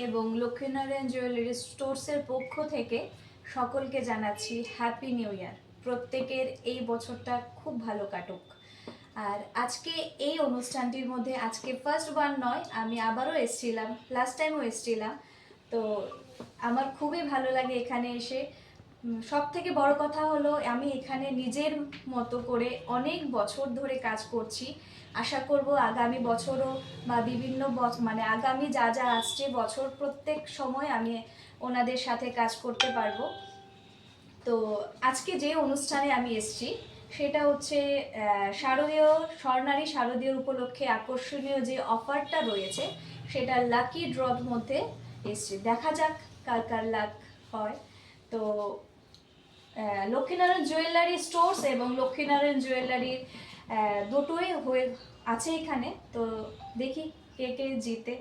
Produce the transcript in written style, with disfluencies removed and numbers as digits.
এবং লক্ষ্মী নারায়ণ জুয়েলারি স্টোর্সের পক্ষ থেকে সকলকে জানাচ্ছি হ্যাপি নিউ ইয়ার। প্রত্যেকের এই বছরটা খুব ভালো কাটুক। আর আজকে এই অনুষ্ঠানটির মধ্যে আজকে ফার্স্ট বার নয়, আমি আবারও এসেছিলাম, লাস্ট টাইমও এসেছিলাম। তো আমার খুবই ভালো লাগে এখানে এসে। সব থেকে বড় কথা হলো আমি এখানে নিজের মতো করে অনেক বছর ধরে কাজ করছি। আশা করব আগামী বছরও বা বিভিন্ন মানে আগামী যা যা আসছে বছর প্রত্যেক সময় আমি ওনাদের সাথে কাজ করতে পারবো। তো আজকে যে অনুষ্ঠানে আমি এসেছি সেটা হচ্ছে শারদীয় স্বর্ণালী শারদীয় উপলক্ষে আকর্ষণীয় যে অফারটা রয়েছে সেটা লাকি ড্রর মধ্যে এসছে। দেখা যাক কার কার লাক হয়। তো লক্ষ্মীনারায়ণ জুয়েলারি স্টোর্স এবং লক্ষ্মীনারায়ণ জুয়েলারির দুটোই হয়ে আছে এখানে। তো দেখি কে কে জিতে।